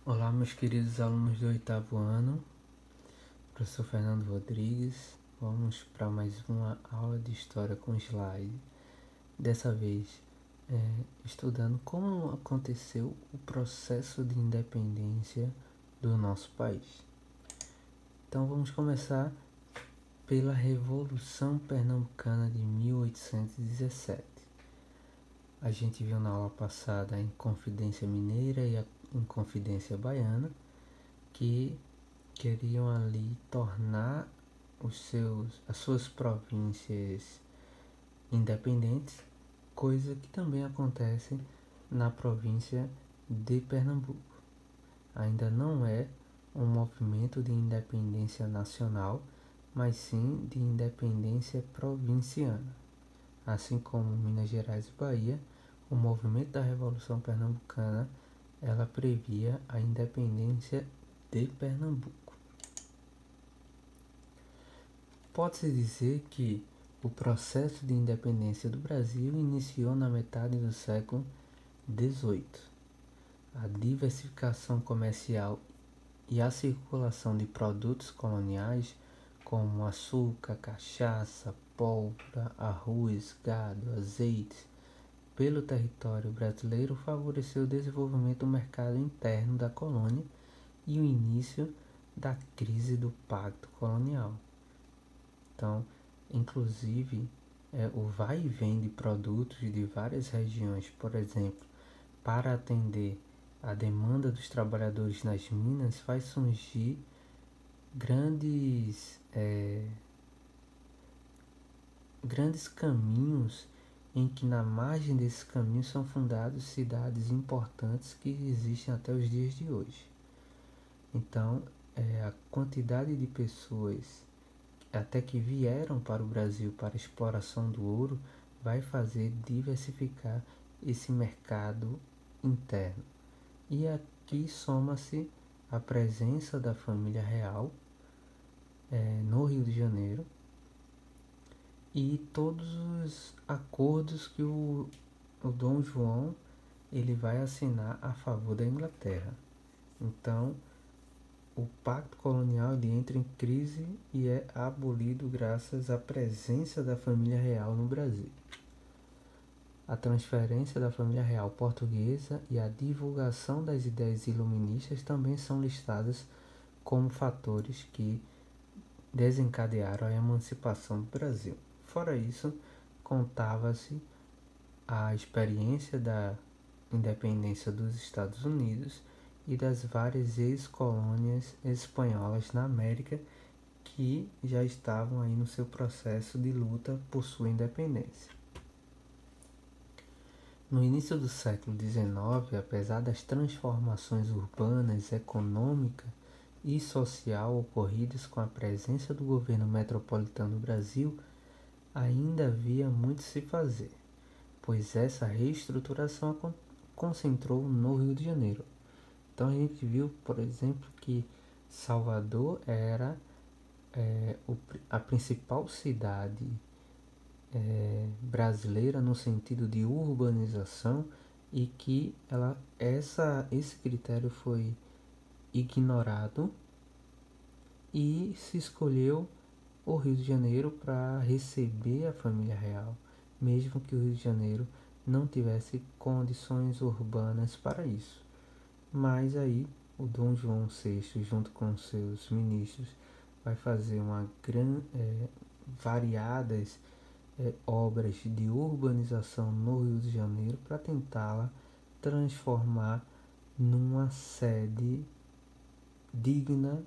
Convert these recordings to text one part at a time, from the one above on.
Olá, meus queridos alunos do oitavo ano, professor Fernando Rodrigues. Vamos para mais uma aula de História com slide. Dessa vez, estudando como aconteceu o processo de independência do nosso país. Então, vamos começar pela Revolução Pernambucana de 1817. A gente viu na aula passada a Inconfidência Mineira e a Inconfidência Baiana, que queriam ali tornar as suas províncias independentes, coisa que também acontece na província de Pernambuco. Ainda não é um movimento de independência nacional, mas sim de independência provinciana. Assim como Minas Gerais e Bahia, o movimento da Revolução Pernambucana ela previa a independência de Pernambuco. Pode-se dizer que o processo de independência do Brasil iniciou na metade do século XVIII. A diversificação comercial e a circulação de produtos coloniais como açúcar, cachaça, pólvora, arroz, gado, azeite pelo território brasileiro favoreceu o desenvolvimento do mercado interno da colônia e o início da crise do Pacto Colonial. Então, inclusive, o vai e vem de produtos de várias regiões, por exemplo, para atender a demanda dos trabalhadores nas minas, faz surgir grandes caminhos em que na margem desses caminhos são fundadas cidades importantes que existem até os dias de hoje. Então, a quantidade de pessoas até que vieram para o Brasil para a exploração do ouro vai fazer diversificar esse mercado interno. E aqui soma-se a presença da família real no Rio de Janeiro e todos os acordos que o Dom João ele vai assinar a favor da Inglaterra. Então, o pacto colonial ele entra em crise e é abolido graças à presença da família real no Brasil. A transferência da família real portuguesa e a divulgação das ideias iluministas também são listadas como fatores que desencadearam a emancipação do Brasil. Fora isso, contava-se a experiência da independência dos Estados Unidos e das várias ex-colônias espanholas na América que já estavam aí no seu processo de luta por sua independência. No início do século XIX, apesar das transformações urbanas, econômica e social ocorridas com a presença do governo metropolitano do Brasil, ainda havia muito se fazer, pois essa reestruturação concentrou no Rio de Janeiro. Então a gente viu, por exemplo, que Salvador era a principal cidade brasileira no sentido de urbanização e que esse critério foi ignorado e se escolheu o Rio de Janeiro para receber a família real, mesmo que o Rio de Janeiro não tivesse condições urbanas para isso. Mas aí o Dom João VI, junto com seus ministros, vai fazer variadas obras de urbanização no Rio de Janeiro para tentá-la transformar numa sede digna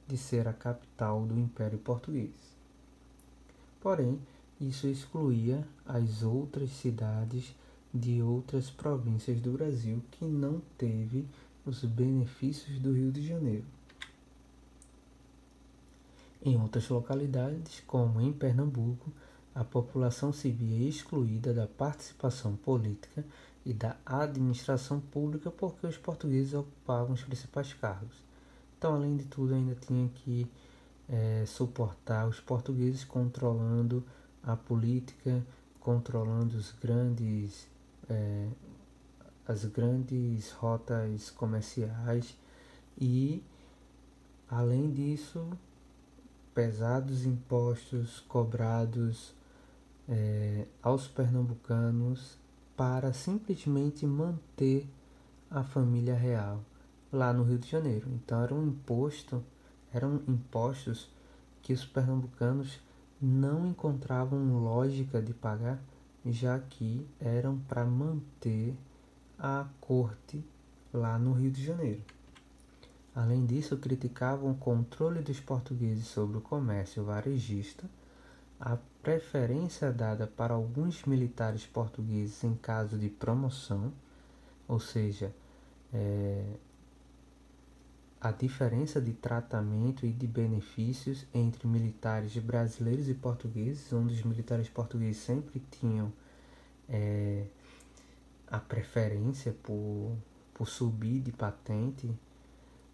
de ser a capital do Império Português. Porém, isso excluía as outras cidades de outras províncias do Brasil que não teve os benefícios do Rio de Janeiro. Em outras localidades, como em Pernambuco, a população se via excluída da participação política e da administração pública porque os portugueses ocupavam os principais cargos. Então, além de tudo, ainda tinha que suportar os portugueses controlando a política, controlando as grandes rotas comerciais e, além disso, pesados impostos cobrados aos pernambucanos para simplesmente manter a família real lá no Rio de Janeiro. Então eram impostos que os pernambucanos não encontravam lógica de pagar, já que eram para manter a corte lá no Rio de Janeiro. Além disso, criticavam o controle dos portugueses sobre o comércio varejista, a preferência dada para alguns militares portugueses em caso de promoção, ou seja, a diferença de tratamento e de benefícios entre militares brasileiros e portugueses, onde os militares portugueses sempre tinham a preferência por subir de patente,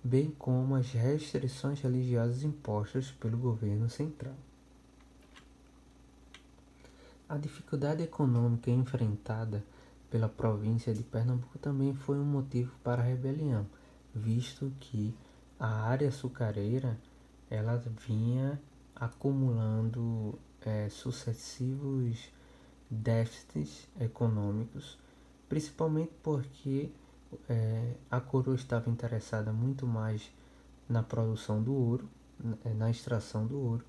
bem como as restrições religiosas impostas pelo governo central. A dificuldade econômica enfrentada pela província de Pernambuco também foi um motivo para a rebelião, visto que a área açucareira ela vinha acumulando sucessivos déficits econômicos, principalmente porque a coroa estava interessada muito mais na produção do ouro, na extração do ouro,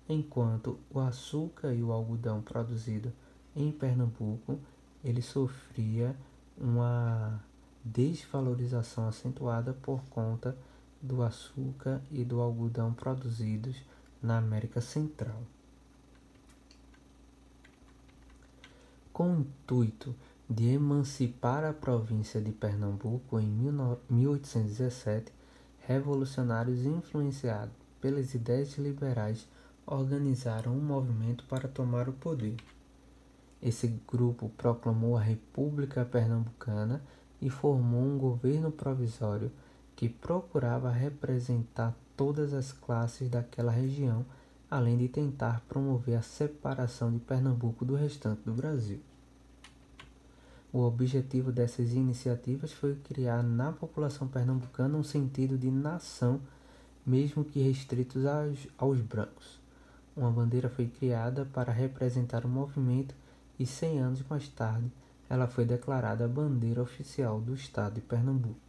enquanto o açúcar e o algodão produzido em Pernambuco ele sofria uma desvalorização acentuada por conta do açúcar e do algodão produzidos na América Central. Com o intuito de emancipar a província de Pernambuco em 1817, revolucionários influenciados pelas ideias liberais organizaram um movimento para tomar o poder. Esse grupo proclamou a República Pernambucana e formou um governo provisório que procurava representar todas as classes daquela região, além de tentar promover a separação de Pernambuco do restante do Brasil. O objetivo dessas iniciativas foi criar na população pernambucana um sentido de nação, mesmo que restritos aos brancos. Uma bandeira foi criada para representar o movimento e 100 anos mais tarde ela foi declarada a bandeira oficial do estado de Pernambuco.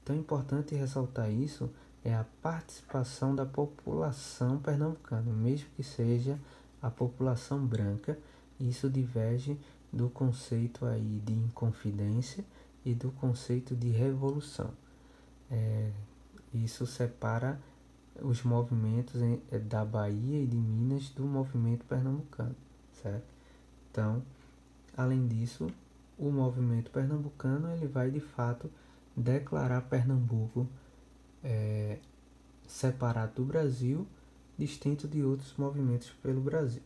Então é importante ressaltar isso, é a participação da população pernambucana, mesmo que seja a população branca. Isso diverge do conceito aí de inconfidência e do conceito de revolução. Isso separa os movimentos da Bahia e de Minas do movimento pernambucano, certo? Então, além disso, o movimento pernambucano ele vai de fato declarar Pernambuco separado do Brasil, distinto de outros movimentos pelo Brasil.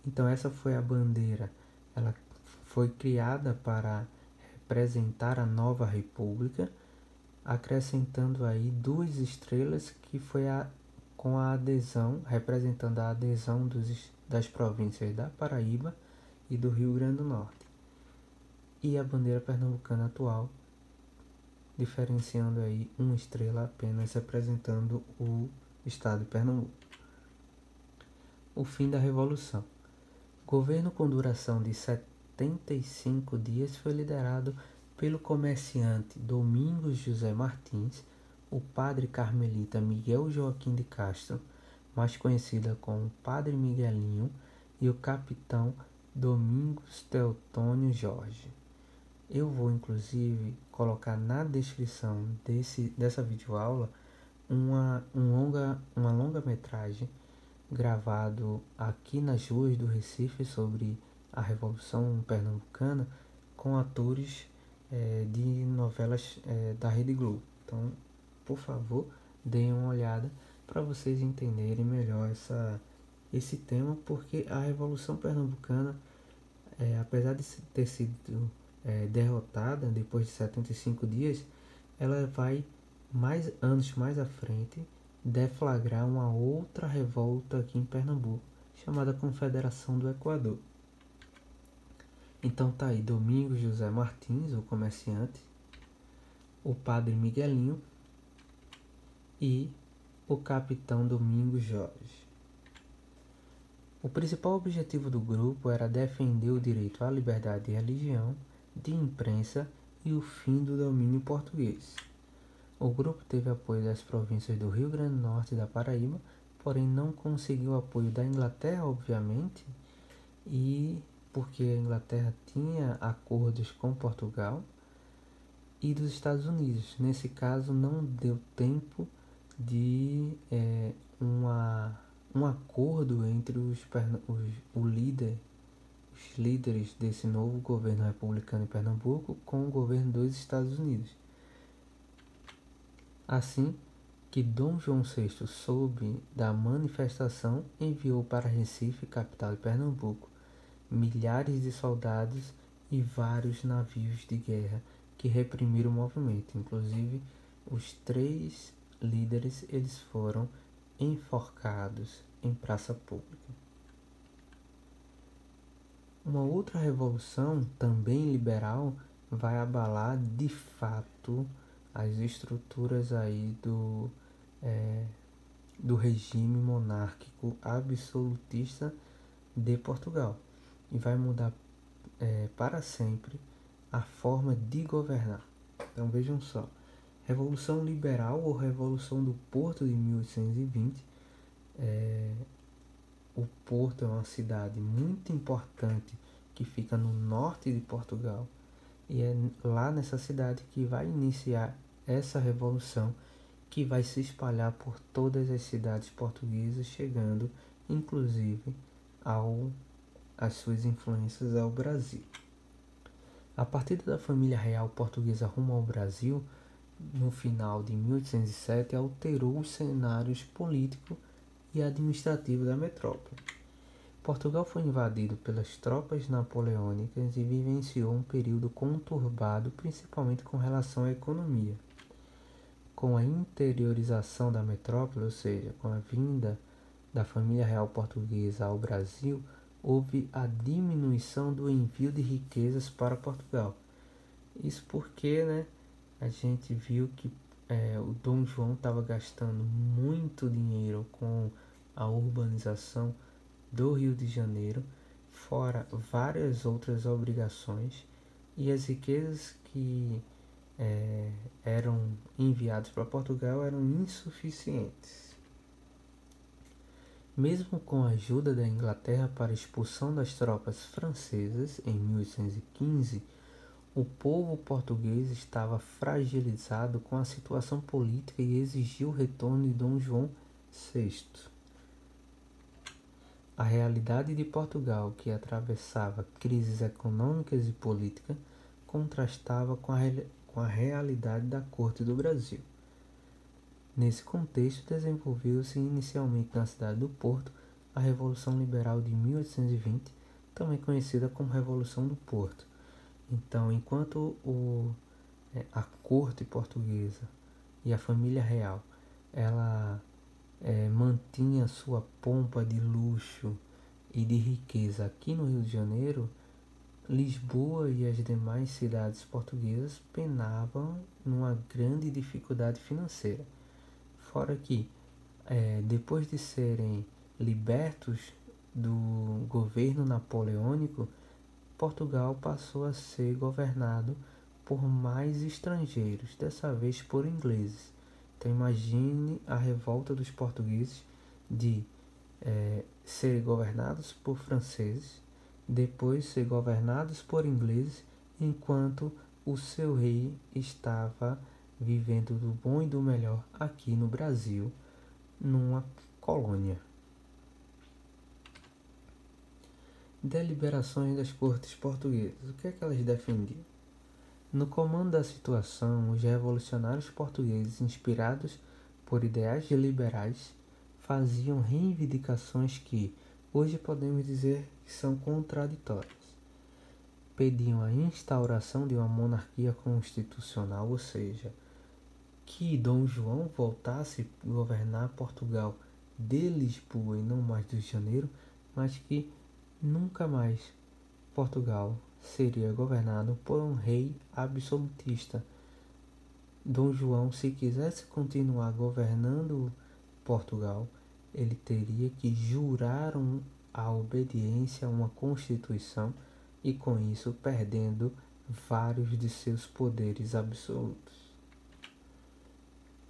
Então essa foi a bandeira, ela foi criada para representar a nova república, acrescentando aí 2 estrelas que foi com a adesão, representando a adesão das províncias da Paraíba e do Rio Grande do Norte. E a bandeira pernambucana atual, diferenciando aí 1 estrela apenas representando o estado de Pernambuco. O fim da Revolução. O governo com duração de 75 dias foi liderado pelo comerciante Domingos José Martins, o padre carmelita Miguel Joaquim de Castro, mais conhecida como Padre Miguelinho, e o capitão Domingos Teotônio Jorge. Eu vou inclusive colocar na descrição dessa videoaula uma longa-metragem gravado aqui nas ruas do Recife sobre a Revolução Pernambucana com atores de novelas da Rede Globo. Então, por favor, deem uma olhada para vocês entenderem melhor esse tema, porque a Revolução Pernambucana, apesar de ter sido derrotada depois de 75 dias, ela vai anos mais à frente deflagrar uma outra revolta aqui em Pernambuco, chamada Confederação do Equador. Então tá aí Domingos José Martins, o comerciante, o padre Miguelinho e o capitão Domingos Jorge. O principal objetivo do grupo era defender o direito à liberdade de religião, de imprensa e o fim do domínio português. O grupo teve apoio das províncias do Rio Grande do Norte e da Paraíba, porém não conseguiu apoio da Inglaterra, obviamente, e porque a Inglaterra tinha acordos com Portugal e dos Estados Unidos. Nesse caso, não deu tempo de um acordo entre os líderes desse novo governo republicano em Pernambuco com o governo dos Estados Unidos. Assim que Dom João VI soube da manifestação, enviou para Recife, capital de Pernambuco, milhares de soldados e vários navios de guerra que reprimiram o movimento. Inclusive, os 3 líderes eles foram enforcados em praça pública. Uma outra revolução, também liberal, vai abalar de fato as estruturas aí do regime monárquico absolutista de Portugal e vai mudar para sempre a forma de governar. Então vejam só, Revolução Liberal ou Revolução do Porto de 1820. O Porto é uma cidade muito importante que fica no norte de Portugal e é lá nessa cidade que vai iniciar essa revolução que vai se espalhar por todas as cidades portuguesas, chegando inclusive as suas influências ao Brasil. A partida da família real portuguesa rumo ao Brasil, no final de 1807, alterou os cenários político e administrativo da metrópole. Portugal foi invadido pelas tropas napoleônicas e vivenciou um período conturbado, principalmente com relação à economia. Com a interiorização da metrópole, ou seja, com a vinda da família real portuguesa ao Brasil, houve a diminuição do envio de riquezas para Portugal. Isso porque, a gente viu que o Dom João estava gastando muito dinheiro com a urbanização do Rio de Janeiro, fora várias outras obrigações, e as riquezas que eram enviadas para Portugal eram insuficientes. Mesmo com a ajuda da Inglaterra para a expulsão das tropas francesas em 1815, o povo português estava fragilizado com a situação política e exigiu o retorno de Dom João VI. A realidade de Portugal, que atravessava crises econômicas e políticas, contrastava com a realidade da corte do Brasil. Nesse contexto, desenvolveu-se inicialmente na cidade do Porto a Revolução Liberal de 1820, também conhecida como Revolução do Porto. Então, enquanto a corte portuguesa e a família real ela mantinha sua pompa de luxo e de riqueza aqui no Rio de Janeiro, Lisboa e as demais cidades portuguesas penavam numa grande dificuldade financeira. Fora que, depois de serem libertos do governo napoleônico, Portugal passou a ser governado por mais estrangeiros, dessa vez por ingleses. Então imagine a revolta dos portugueses de serem governados por franceses, depois ser governados por ingleses, enquanto o seu rei estava vivendo do bom e do melhor aqui no Brasil, numa colônia. Deliberações das cortes portuguesas. O que é que elas defendiam? No comando da situação, os revolucionários portugueses, inspirados por ideais liberais, faziam reivindicações que hoje podemos dizer que são contraditórias. Pediam a instauração de uma monarquia constitucional, ou seja, que Dom João voltasse a governar Portugal de Lisboa e não mais do Rio de Janeiro, mas que nunca mais Portugal seria governado por um rei absolutista. Dom João, se quisesse continuar governando Portugal, ele teria que jurar a obediência a uma constituição e, com isso, perdendo vários de seus poderes absolutos.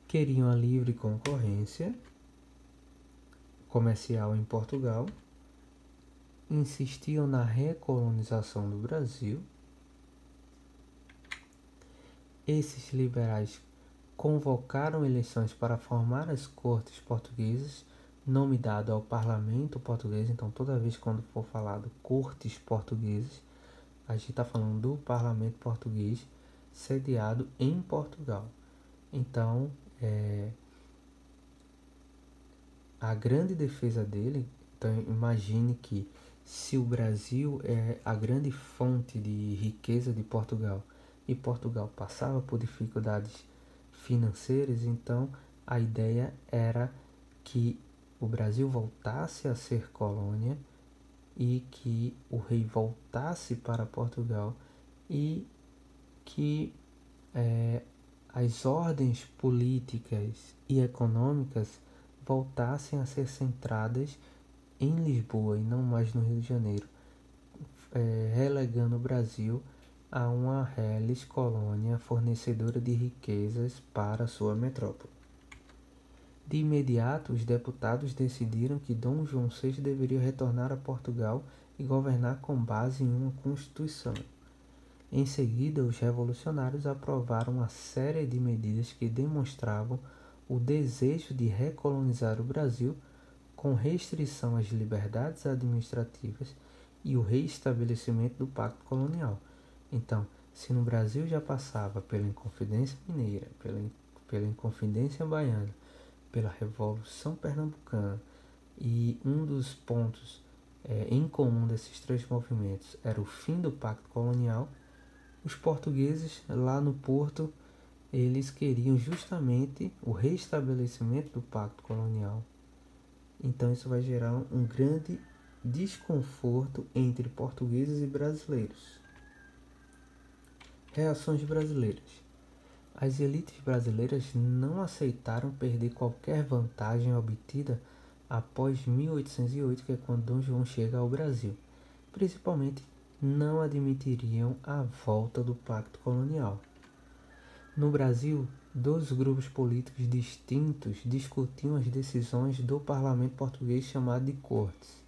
Queriam a livre concorrência comercial em Portugal, insistiam na recolonização do Brasil. Esses liberais convocaram eleições para formar as cortes portuguesas, nome dado ao parlamento português. Então, toda vez quando for falado cortes portuguesas, a gente está falando do parlamento português sediado em Portugal. Então, a grande defesa dele, então imagine que se o Brasil é a grande fonte de riqueza de Portugal e Portugal passava por dificuldades financeiras, então a ideia era que o Brasil voltasse a ser colônia e que o rei voltasse para Portugal e que as ordens políticas e econômicas voltassem a ser centradas em Lisboa e não mais no Rio de Janeiro, relegando o Brasil a uma reles colônia fornecedora de riquezas para sua metrópole. De imediato, os deputados decidiram que Dom João VI deveria retornar a Portugal e governar com base em uma constituição. Em seguida, os revolucionários aprovaram uma série de medidas que demonstravam o desejo de recolonizar o Brasil, com restrição às liberdades administrativas e o reestabelecimento do Pacto Colonial. Então, se no Brasil já passava pela Inconfidência Mineira, pela Inconfidência Baiana, pela Revolução Pernambucana, e um dos pontos em comum desses três movimentos era o fim do Pacto Colonial, os portugueses lá no Porto, eles queriam justamente o restabelecimento do Pacto Colonial. Então isso vai gerar um grande desconforto entre portugueses e brasileiros. Reações brasileiras. As elites brasileiras não aceitaram perder qualquer vantagem obtida após 1808, que é quando Dom João chega ao Brasil. Principalmente, não admitiriam a volta do Pacto Colonial. No Brasil, dois grupos políticos distintos discutiam as decisões do parlamento português chamado de Cortes.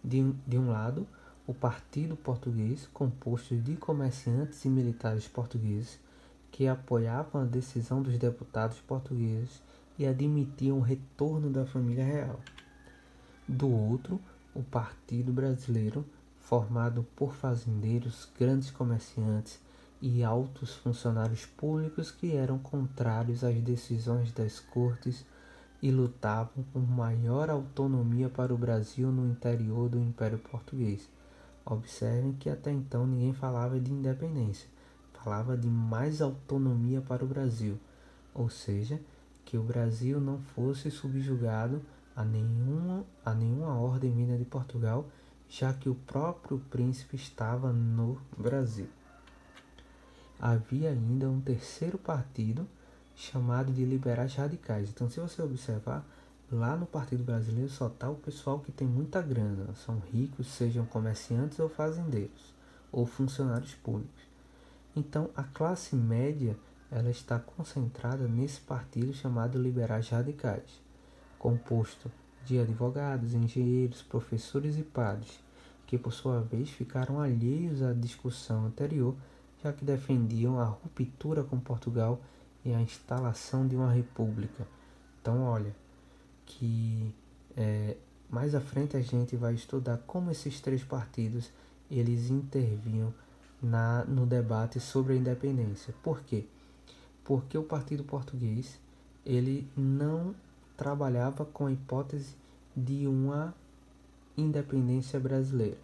De um lado, o Partido Português, composto de comerciantes e militares portugueses, que apoiavam a decisão dos deputados portugueses e admitiam o retorno da família real. Do outro, o Partido Brasileiro, formado por fazendeiros, grandes comerciantes e altos funcionários públicos que eram contrários às decisões das cortes e lutavam por maior autonomia para o Brasil no interior do Império Português. Observem que até então ninguém falava de independência, falava de mais autonomia para o Brasil, ou seja, que o Brasil não fosse subjugado a nenhuma ordem vinda de Portugal, já que o próprio príncipe estava no Brasil. Havia ainda um terceiro partido chamado de liberais radicais. Então, se você observar, lá no Partido Brasileiro só está o pessoal que tem muita grana, são ricos, sejam comerciantes ou fazendeiros, ou funcionários públicos. Então, a classe média ela está concentrada nesse partido chamado liberais radicais, composto de advogados, engenheiros, professores e padres, que por sua vez ficaram alheios à discussão anterior, já que defendiam a ruptura com Portugal e a instalação de uma república. Então, olha, que mais à frente a gente vai estudar como esses três partidos eles intervinham no debate sobre a independência. Por quê? Porque o Partido Português ele não trabalhava com a hipótese de uma independência brasileira.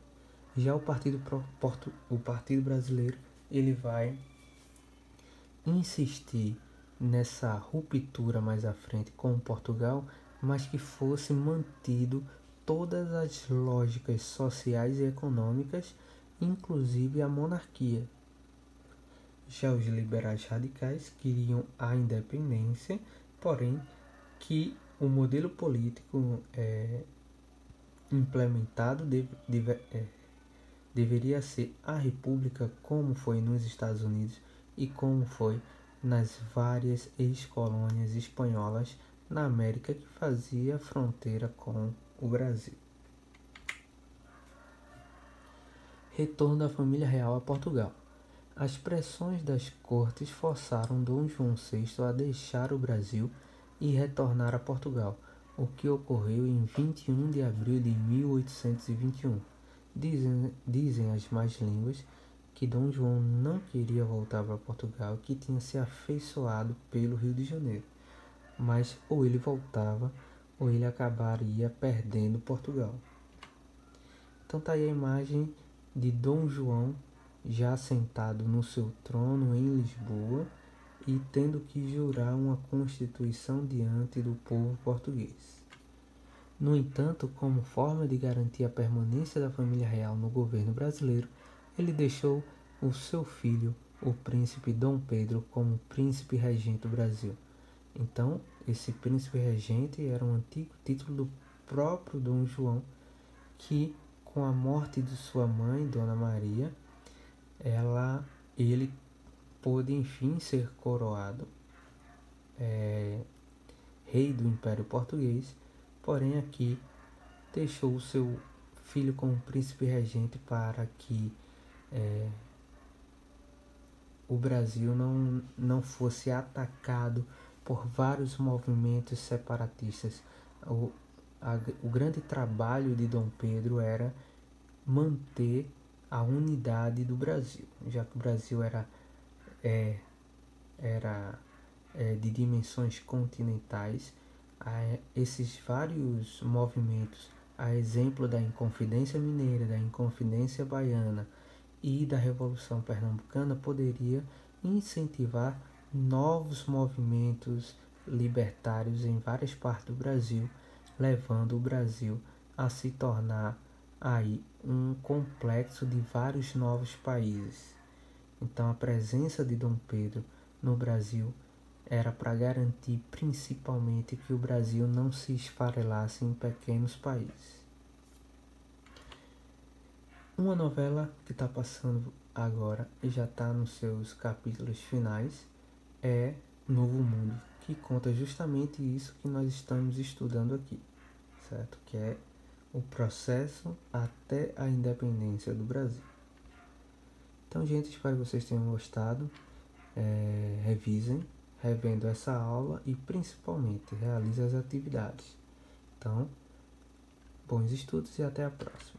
Já o Partido Brasileiro ele vai insistir nessa ruptura mais à frente com Portugal, mas que fosse mantido todas as lógicas sociais e econômicas inclusive a monarquia. Já os liberais radicais queriam a independência, porém que o modelo político implementado deveria ser a república, como foi nos Estados Unidos e como foi nas várias ex-colônias espanholas na América que fazia fronteira com o Brasil. Retorno da família real a Portugal. As pressões das cortes forçaram Dom João VI a deixar o Brasil e retornar a Portugal, o que ocorreu em 21 de abril de 1821. Dizem as más línguas que Dom João não queria voltar para Portugal, que tinha se afeiçoado pelo Rio de Janeiro. Mas ou ele voltava ou ele acabaria perdendo Portugal. Então tá aí a imagem de Dom João já sentado no seu trono em Lisboa e tendo que jurar uma constituição diante do povo português. No entanto, como forma de garantir a permanência da família real no governo brasileiro, ele deixou o seu filho, o príncipe Dom Pedro, como príncipe regente do Brasil. Então, esse príncipe regente era um antigo título do próprio Dom João, que com a morte de sua mãe, Dona Maria, ele pôde enfim ser coroado rei do Império Português, porém aqui deixou o seu filho como príncipe regente para que o Brasil não fosse atacado por vários movimentos separatistas. O grande trabalho de Dom Pedro era manter a unidade do Brasil, já que o Brasil era de dimensões continentais. Esses vários movimentos, a exemplo da Inconfidência Mineira, da Inconfidência Baiana e da Revolução Pernambucana, poderia incentivar novos movimentos libertários em várias partes do Brasil, levando o Brasil a se tornar aí um complexo de vários novos países. Então a presença de Dom Pedro no Brasil era para garantir principalmente que o Brasil não se esfarelasse em pequenos países. Uma novela que está passando agora e já está nos seus capítulos finais é Novo Mundo, que conta justamente isso que nós estamos estudando aqui, certo? Que é o processo até a independência do Brasil. Então, gente, espero que vocês tenham gostado. Revisem, revendo essa aula e principalmente realizem as atividades. Então, bons estudos e até a próxima.